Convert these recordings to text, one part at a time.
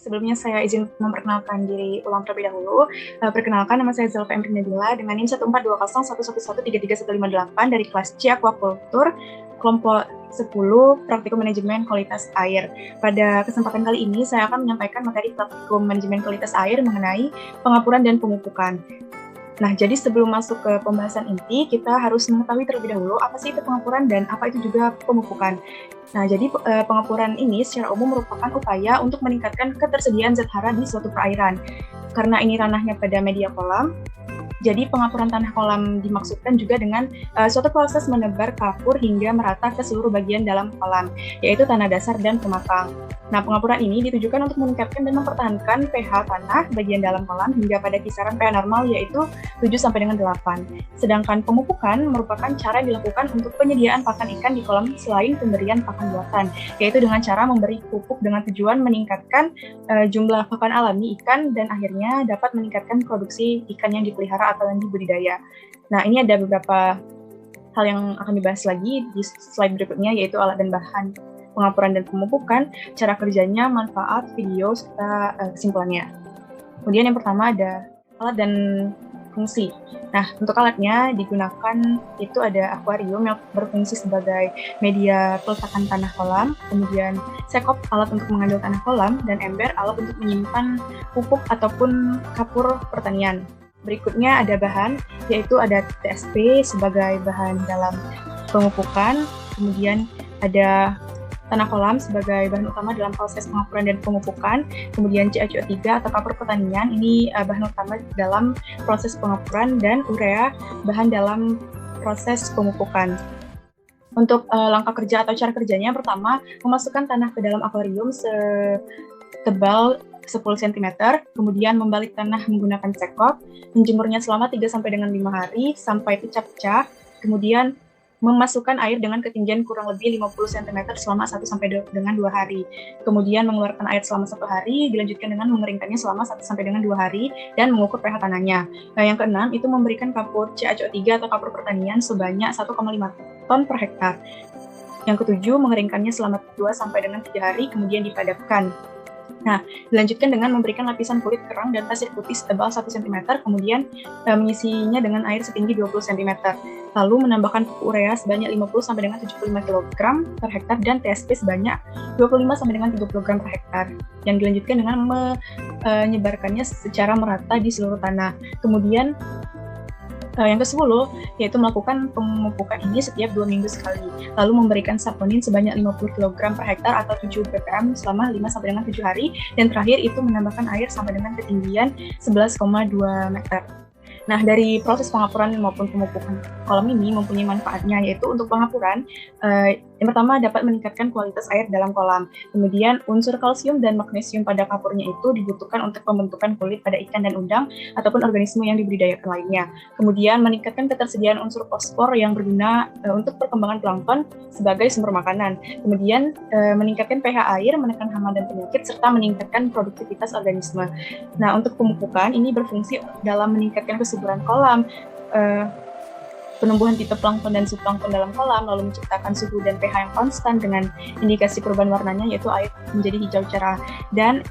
Sebelumnya saya izin memperkenalkan diri ulang terlebih dahulu. Perkenalkan, nama saya Zelva Emrin Nabila dengan NIM 14201113358 dari kelas C Aquaculture, kelompok 10 Praktikum Manajemen Kualitas Air. Pada kesempatan kali ini saya akan menyampaikan materi Praktikum Manajemen Kualitas Air mengenai pengapuran dan pemupukan. Nah, jadi sebelum masuk ke pembahasan inti, kita harus mengetahui terlebih dahulu apa sih itu pengapuran dan apa itu juga pemupukan. Nah, jadi pengapuran ini secara umum merupakan upaya untuk meningkatkan ketersediaan zat hara di suatu perairan. Karena ini ranahnya pada media kolam, jadi pengapuran tanah kolam dimaksudkan juga dengan suatu proses menebar kapur hingga merata ke seluruh bagian dalam kolam, yaitu tanah dasar dan pematang. Nah, pengapuran ini ditujukan untuk meningkatkan dan mempertahankan pH tanah bagian dalam kolam hingga pada kisaran pH normal yaitu 7-8. Sedangkan pemupukan merupakan cara yang dilakukan untuk penyediaan pakan ikan di kolam selain pemberian pakan buatan, yaitu dengan cara memberi pupuk dengan tujuan meningkatkan jumlah pakan alami ikan dan akhirnya dapat meningkatkan produksi ikan yang dipelihara atau yang dibudidaya. Nah, ini ada beberapa hal yang akan dibahas lagi di slide berikutnya, yaitu alat dan bahan pengapuran dan pemupukan, cara kerjanya, manfaat, video, serta kesimpulannya. Kemudian yang pertama ada alat dan fungsi. Nah, untuk alatnya digunakan itu ada akuarium yang berfungsi sebagai media peletakan tanah kolam, kemudian sekop alat untuk mengandung tanah kolam, dan ember alat untuk menyimpan pupuk ataupun kapur pertanian. Berikutnya ada bahan, yaitu ada TSP sebagai bahan dalam pemupukan, kemudian ada tanah kolam sebagai bahan utama dalam proses pengapuran dan pemupukan, kemudian CaCO3 atau kapur pertanian, ini bahan utama dalam proses pengapuran, dan urea bahan dalam proses pemupukan. Untuk langkah kerja atau cara kerjanya, pertama, memasukkan tanah ke dalam akuarium setebal 10 cm, kemudian membalik tanah menggunakan sekop, menjemurnya selama 3-5 hari sampai pecah-pecah, kemudian memasukkan air dengan ketinggian kurang lebih 50 cm selama 1-2 hari. Kemudian mengeluarkan air selama 1 hari, dilanjutkan dengan mengeringkannya selama 1-2 hari, dan mengukur pH tanahnya. Nah, yang keenam, itu memberikan kapur CaCO3 atau kapur pertanian sebanyak 1,5 ton per hektar. Yang ketujuh, mengeringkannya selama 2-3 hari, kemudian dipadamkan. Nah, dilanjutkan dengan memberikan lapisan kulit kerang dan pasir putih setebal 1 cm, kemudian mengisinya dengan air setinggi 20 cm. Lalu menambahkan pupuk urea sebanyak 50-75 kg per hektar dan TSP sebanyak 25-30 kg per hektar. Yang dilanjutkan dengan menyebarkannya secara merata di seluruh tanah. Kemudian yang ke-10, yaitu melakukan pemupukan ini setiap 2 minggu sekali, lalu memberikan saponin sebanyak 50 kg per hektar atau 7 ppm selama 5-7 hari, dan terakhir itu menambahkan air sampai dengan ketinggian 11,2 meter. Nah, dari proses pengapuran maupun pemupukan kolam ini mempunyai manfaatnya, yaitu untuk pengapuran, yang pertama dapat meningkatkan kualitas air dalam kolam. Kemudian unsur kalsium dan magnesium pada kapurnya itu dibutuhkan untuk pembentukan kulit pada ikan dan udang ataupun organisme yang dibudidayakan lainnya. Kemudian meningkatkan ketersediaan unsur fosfor yang berguna untuk perkembangan plankton sebagai sumber makanan. Kemudian meningkatkan pH air, menekan hama dan penyakit, serta meningkatkan produktivitas organisme. Nah, untuk pemupukan ini berfungsi dalam meningkatkan kesuburan kolam, penumbuhan tipe plankton dan zooplankton dalam kolam, lalu menciptakan suhu dan pH yang konstan dengan indikasi perubahan warnanya, yaitu air menjadi hijau cerah, dan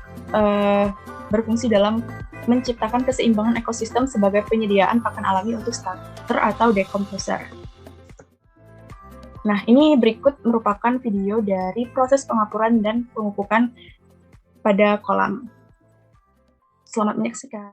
berfungsi dalam menciptakan keseimbangan ekosistem sebagai penyediaan pakan alami untuk starter atau decomposer. Nah, ini berikut merupakan video dari proses pengapuran dan pemupukan pada kolam. Selamat menyaksikan.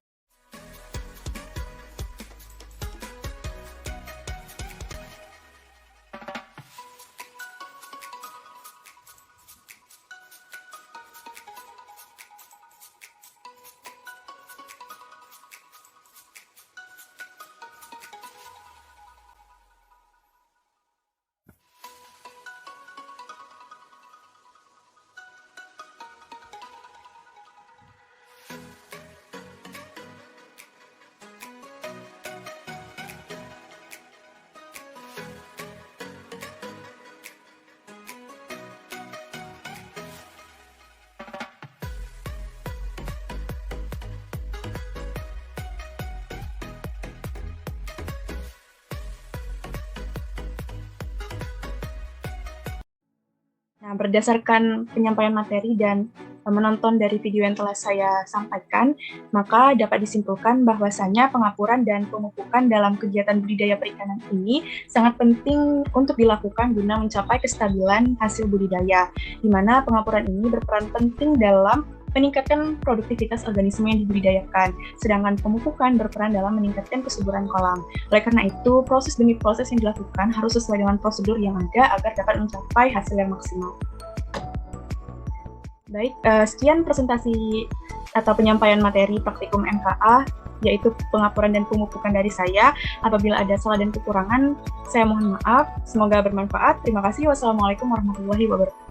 Nah, berdasarkan penyampaian materi dan menonton dari video yang telah saya sampaikan, maka dapat disimpulkan bahwasanya pengapuran dan pemupukan dalam kegiatan budidaya perikanan ini sangat penting untuk dilakukan guna mencapai kestabilan hasil budidaya, di mana pengapuran ini berperan penting dalam meningkatkan produktivitas organisme yang dibudidayakan, sedangkan pemupukan berperan dalam meningkatkan kesuburan kolam. Oleh karena itu, proses demi proses yang dilakukan harus sesuai dengan prosedur yang ada agar dapat mencapai hasil yang maksimal. Baik, sekian presentasi atau penyampaian materi praktikum MKA, yaitu pengapuran dan pemupukan dari saya. Apabila ada salah dan kekurangan, saya mohon maaf. Semoga bermanfaat. Terima kasih. Wassalamualaikum warahmatullahi wabarakatuh.